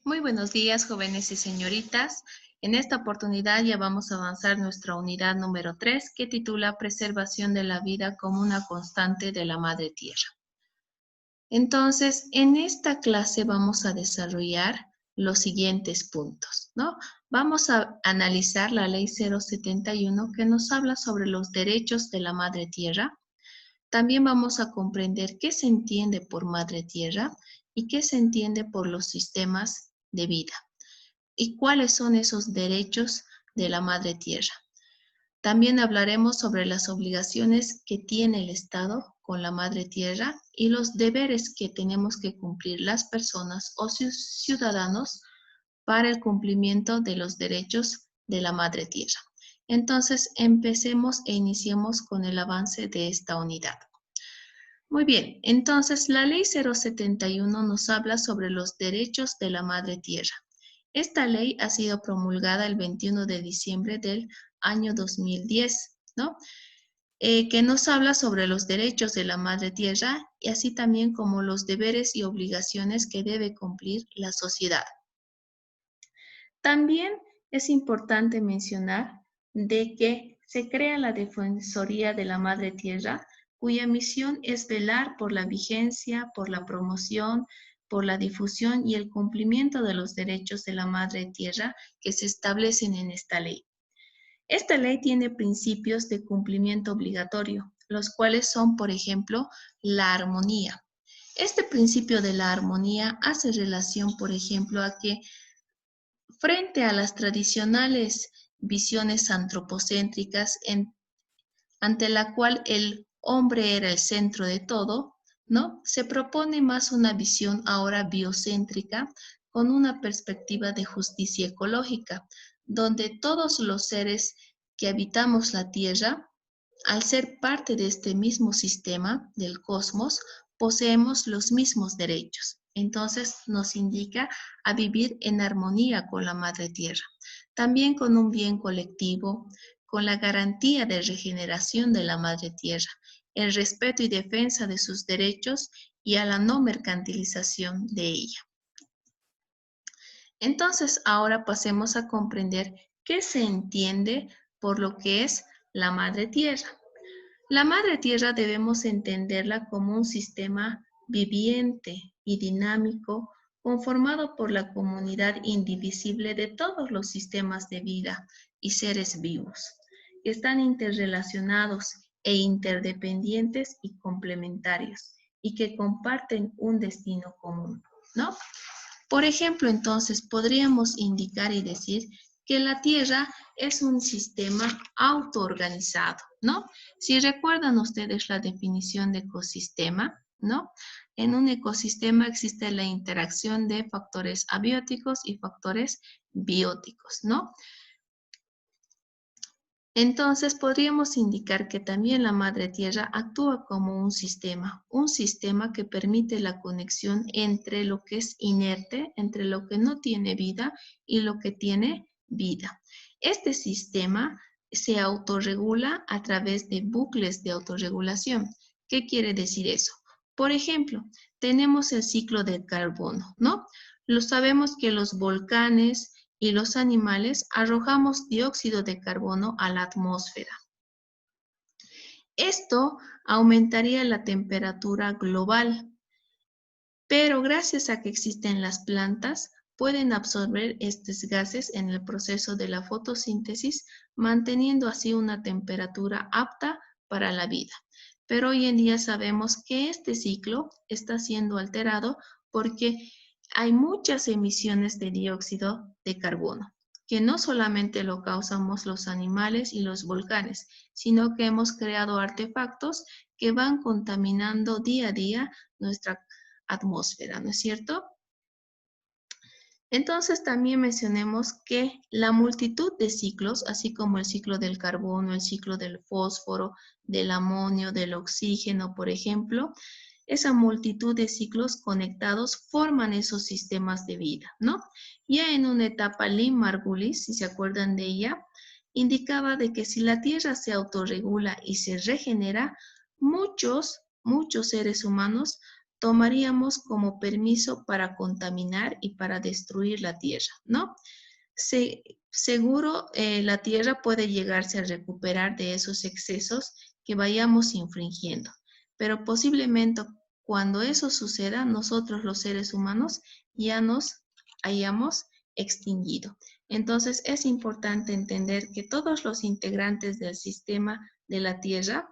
Muy buenos días, jóvenes y señoritas. En esta oportunidad ya vamos a avanzar nuestra unidad número 3, que titula Preservación de la vida como una constante de la Madre Tierra. Entonces, en esta clase vamos a desarrollar los siguientes puntos, ¿no? Vamos a analizar la Ley 071 que nos habla sobre los derechos de la Madre Tierra. También vamos a comprender qué se entiende por Madre Tierra y qué se entiende por los sistemas de vida y cuáles son esos derechos de la Madre Tierra. También hablaremos sobre las obligaciones que tiene el Estado con la Madre Tierra y los deberes que tenemos que cumplir las personas o ciudadanos para el cumplimiento de los derechos de la Madre Tierra. Entonces, empecemos e iniciemos con el avance de esta unidad. Muy bien, entonces la Ley 071 nos habla sobre los derechos de la Madre Tierra. Esta ley ha sido promulgada el 21 de diciembre del año 2010, ¿no? Que nos habla sobre los derechos de la Madre Tierra y así también como los deberes y obligaciones que debe cumplir la sociedad. También es importante mencionar de que se crea la Defensoría de la Madre Tierra, cuya misión es velar por la vigencia, por la promoción, por la difusión y el cumplimiento de los derechos de la Madre Tierra que se establecen en esta ley. Esta ley tiene principios de cumplimiento obligatorio, los cuales son, por ejemplo, la armonía. Este principio de la armonía hace relación, por ejemplo, a que frente a las tradicionales visiones antropocéntricas ante la cual el hombre era el centro de todo, ¿no? Se propone más una visión ahora biocéntrica con una perspectiva de justicia ecológica, donde todos los seres que habitamos la Tierra, al ser parte de este mismo sistema del cosmos, poseemos los mismos derechos. Entonces nos indica a vivir en armonía con la Madre Tierra, también con un bien colectivo, con la garantía de regeneración de la Madre Tierra, el respeto y defensa de sus derechos y a la no mercantilización de ella. Entonces, ahora pasemos a comprender qué se entiende por lo que es la Madre Tierra. La Madre Tierra debemos entenderla como un sistema viviente y dinámico conformado por la comunidad indivisible de todos los sistemas de vida y seres vivos, que están interrelacionados e interdependientes y complementarios y que comparten un destino común, ¿no? Por ejemplo, entonces podríamos indicar y decir que la Tierra es un sistema autoorganizado, ¿no? Si recuerdan ustedes la definición de ecosistema, ¿no? En un ecosistema existe la interacción de factores abióticos y factores bióticos, ¿no? Entonces podríamos indicar que también la Madre Tierra actúa como un sistema que permite la conexión entre lo que es inerte, entre lo que no tiene vida y lo que tiene vida. Este sistema se autorregula a través de bucles de autorregulación. ¿Qué quiere decir eso? Por ejemplo, tenemos el ciclo del carbono, ¿no? Lo sabemos que los volcanes y los animales arrojamos dióxido de carbono a la atmósfera. Esto aumentaría la temperatura global, pero gracias a que existen las plantas, pueden absorber estos gases en el proceso de la fotosíntesis, manteniendo así una temperatura apta para la vida. Pero hoy en día sabemos que este ciclo está siendo alterado porque hay muchas emisiones de dióxido de carbono, que no solamente lo causamos los animales y los volcanes, sino que hemos creado artefactos que van contaminando día a día nuestra atmósfera, ¿no es cierto? Entonces también mencionemos que la multitud de ciclos, así como el ciclo del carbono, el ciclo del fósforo, del amonio, del oxígeno, por ejemplo, esa multitud de ciclos conectados forman esos sistemas de vida, ¿no? Ya en una etapa Lynn-Margulis, si se acuerdan de ella, indicaba de que si la Tierra se autorregula y se regenera, muchos seres humanos tomaríamos como permiso para contaminar y para destruir la tierra, ¿no? Seguro la tierra puede llegarse a recuperar de esos excesos que vayamos infringiendo, pero posiblemente cuando eso suceda, nosotros los seres humanos ya nos hayamos extinguido. Entonces es importante entender que todos los integrantes del sistema de la Tierra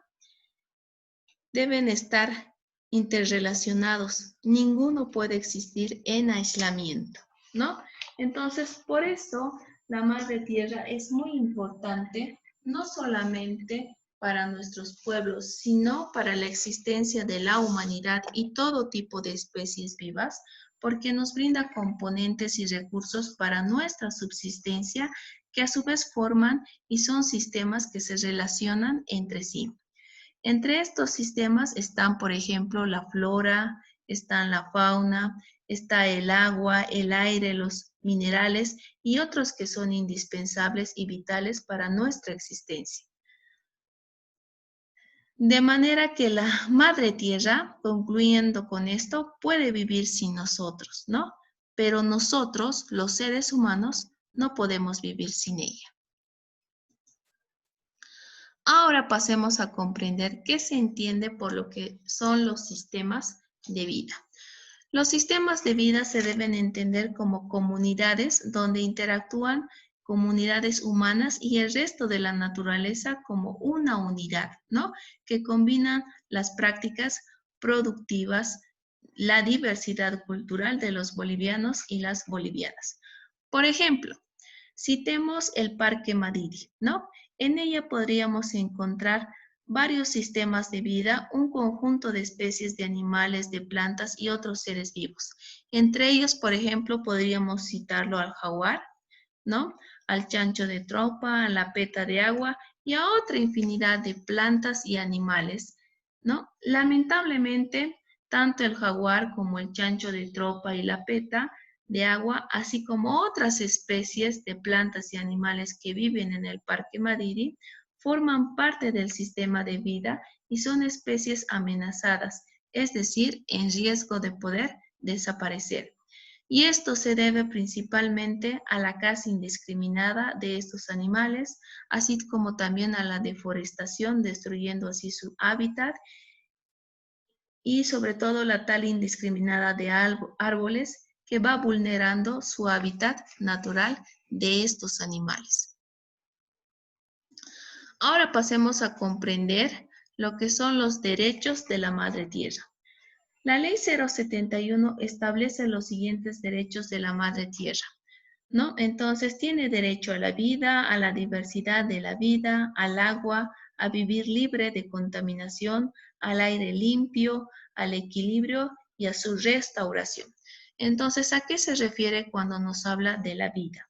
deben estar interrelacionados. Ninguno puede existir en aislamiento, ¿no? Entonces, por eso la Madre Tierra es muy importante, no solamente para nuestros pueblos, sino para la existencia de la humanidad y todo tipo de especies vivas, porque nos brinda componentes y recursos para nuestra subsistencia que a su vez forman y son sistemas que se relacionan entre sí. Entre estos sistemas están, por ejemplo, la flora, están la fauna, está el agua, el aire, los minerales y otros que son indispensables y vitales para nuestra existencia. De manera que la Madre Tierra, concluyendo con esto, puede vivir sin nosotros, ¿no? Pero nosotros, los seres humanos, no podemos vivir sin ella. Ahora pasemos a comprender qué se entiende por lo que son los sistemas de vida. Los sistemas de vida se deben entender como comunidades donde interactúan comunidades humanas y el resto de la naturaleza como una unidad, ¿no? Que combinan las prácticas productivas, la diversidad cultural de los bolivianos y las bolivianas. Por ejemplo, citemos el Parque Madidi, ¿no? En ella podríamos encontrar varios sistemas de vida, un conjunto de especies de animales, de plantas y otros seres vivos. Entre ellos, por ejemplo, podríamos citarlo al jaguar, ¿no? Al chancho de tropa, a la peta de agua y a otra infinidad de plantas y animales, ¿no? Lamentablemente, tanto el jaguar como el chancho de tropa y la peta de agua, así como otras especies de plantas y animales que viven en el Parque Madidi, forman parte del sistema de vida y son especies amenazadas, es decir, en riesgo de poder desaparecer. Y esto se debe principalmente a la caza indiscriminada de estos animales, así como también a la deforestación, destruyendo así su hábitat, y sobre todo la tala indiscriminada de árboles que va vulnerando su hábitat natural de estos animales. Ahora pasemos a comprender lo que son los derechos de la Madre Tierra. La Ley 071 establece los siguientes derechos de la Madre Tierra, ¿no? Entonces tiene derecho a la vida, a la diversidad de la vida, al agua, a vivir libre de contaminación, al aire limpio, al equilibrio y a su restauración. Entonces, ¿a qué se refiere cuando nos habla de la vida?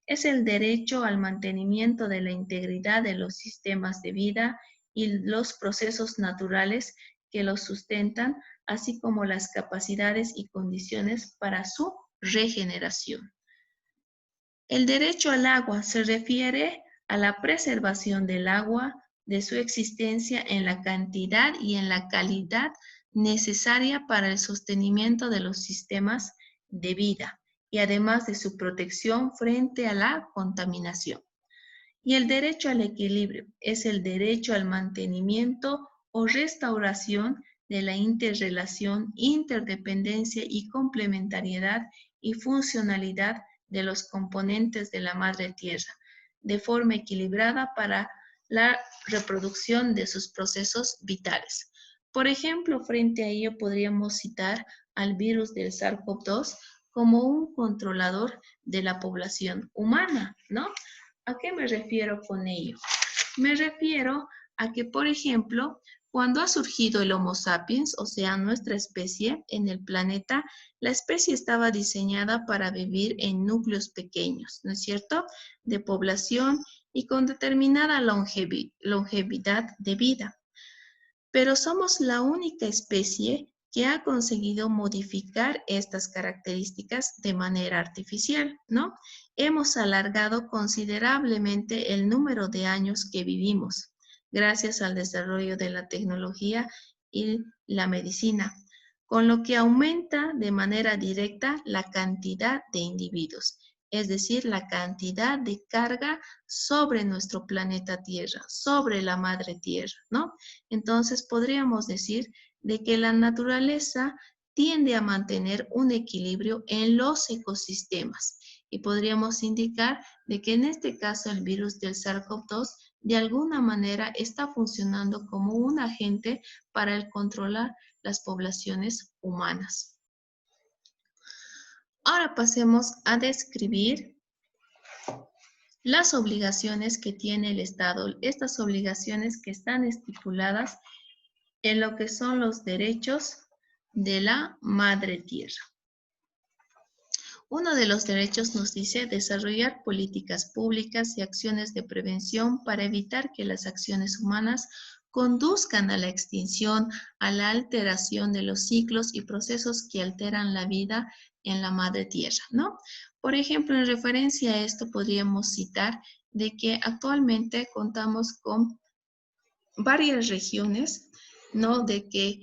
Es el derecho al mantenimiento de la integridad de los sistemas de vida y los procesos naturales que los sustentan, así como las capacidades y condiciones para su regeneración. El derecho al agua se refiere a la preservación del agua, de su existencia en la cantidad y en la calidad necesaria para el sostenimiento de los sistemas de vida y además de su protección frente a la contaminación. Y el derecho al equilibrio es el derecho al mantenimiento o restauración de la interrelación, interdependencia y complementariedad y funcionalidad de los componentes de la Madre Tierra, de forma equilibrada para la reproducción de sus procesos vitales. Por ejemplo, frente a ello podríamos citar al virus del SARS-CoV-2 como un controlador de la población humana, ¿no? ¿A qué me refiero con ello? Me refiero a que, por ejemplo, cuando ha surgido el Homo sapiens, o sea, nuestra especie en el planeta, la especie estaba diseñada para vivir en núcleos pequeños, ¿no es cierto?, de población y con determinada longevidad de vida. Pero somos la única especie que ha conseguido modificar estas características de manera artificial, ¿no? Hemos alargado considerablemente el número de años que vivimos, gracias al desarrollo de la tecnología y la medicina. con lo que aumenta de manera directa la cantidad de individuos, es decir, la cantidad de carga sobre nuestro planeta Tierra, sobre la madre Tierra, ¿no? Entonces podríamos decir de que la naturaleza tiende a mantener un equilibrio en los ecosistemas y podríamos indicar de que en este caso el virus del SARS-CoV-2 de alguna manera está funcionando como un agente para el controlar las poblaciones humanas. Ahora pasemos a describir las obligaciones que tiene el Estado, estas obligaciones que están estipuladas en lo que son los derechos de la Madre Tierra. Uno de los derechos nos dice desarrollar políticas públicas y acciones de prevención para evitar que las acciones humanas conduzcan a la extinción, a la alteración de los ciclos y procesos que alteran la vida en la Madre Tierra, ¿no? Por ejemplo, en referencia a esto podríamos citar de que actualmente contamos con varias regiones, ¿no? De que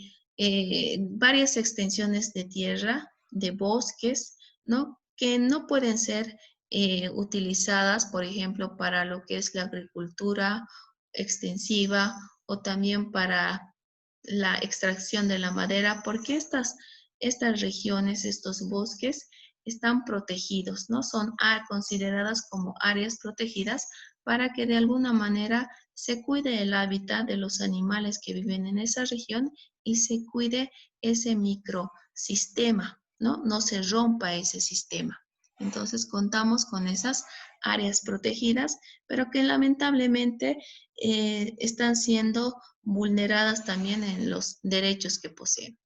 varias extensiones de tierra, de bosques, ¿no? Que no pueden ser utilizadas, por ejemplo, para lo que es la agricultura extensiva o también para la extracción de la madera, porque estas regiones, estos bosques, están protegidos, ¿no? Son consideradas como áreas protegidas para que de alguna manera se cuide el hábitat de los animales que viven en esa región y se cuide ese microsistema, ¿no? No se rompa ese sistema. Entonces contamos con esas áreas protegidas, pero que lamentablemente están siendo vulneradas también en los derechos que poseen.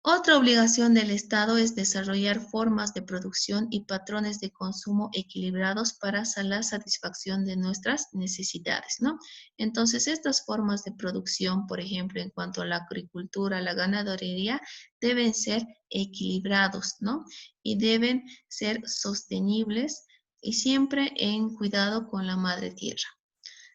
Otra obligación del Estado es desarrollar formas de producción y patrones de consumo equilibrados para la satisfacción de nuestras necesidades, ¿no? Entonces, estas formas de producción, por ejemplo, en cuanto a la agricultura, la ganadería, deben ser equilibrados, ¿no? Y deben ser sostenibles y siempre en cuidado con la madre tierra.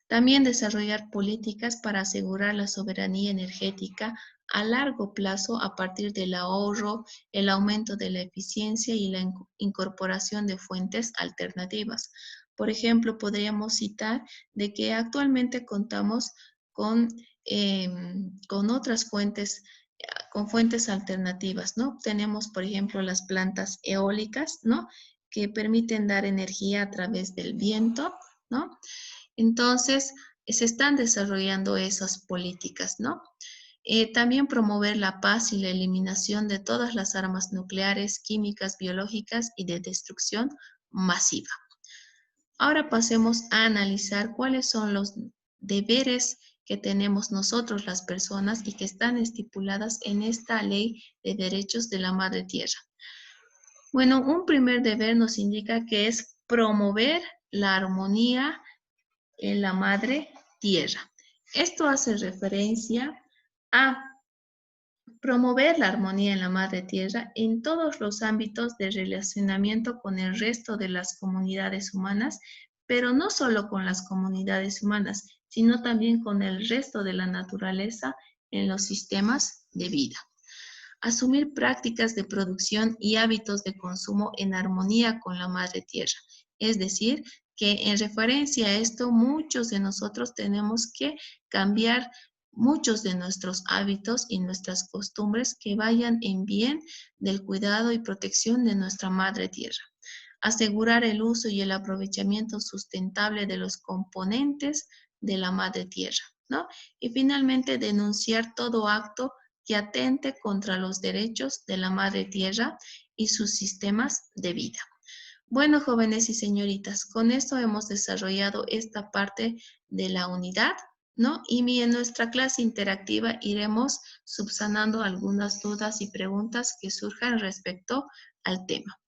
También desarrollar políticas para asegurar la soberanía energética a largo plazo a partir del ahorro, el aumento de la eficiencia y la incorporación de fuentes alternativas. Por ejemplo, podríamos citar de que actualmente contamos con otras fuentes, con fuentes alternativas, ¿no? Tenemos, por ejemplo, las plantas eólicas, ¿no? Que permiten dar energía a través del viento, ¿no? Entonces, se están desarrollando esas políticas, ¿no? También promover la paz y la eliminación de todas las armas nucleares, químicas, biológicas y de destrucción masiva. Ahora pasemos a analizar cuáles son los deberes que tenemos nosotros las personas y que están estipuladas en esta ley de derechos de la Madre Tierra. Bueno, un primer deber nos indica que es promover la armonía en la madre tierra. Esto hace referencia a promover la armonía en la madre tierra en todos los ámbitos de relacionamiento con el resto de las comunidades humanas, pero no solo con las comunidades humanas, sino también con el resto de la naturaleza en los sistemas de vida. Asumir prácticas de producción y hábitos de consumo en armonía con la madre tierra, es decir, que en referencia a esto muchos de nosotros tenemos que cambiar muchos de nuestros hábitos y nuestras costumbres que vayan en bien del cuidado y protección de nuestra madre tierra. Asegurar el uso y el aprovechamiento sustentable de los componentes de la madre tierra, ¿no? Y finalmente denunciar todo acto que atente contra los derechos de la madre tierra y sus sistemas de vida. Bueno, jóvenes y señoritas, con esto hemos desarrollado esta parte de la unidad, ¿no? Y en nuestra clase interactiva iremos subsanando algunas dudas y preguntas que surjan respecto al tema.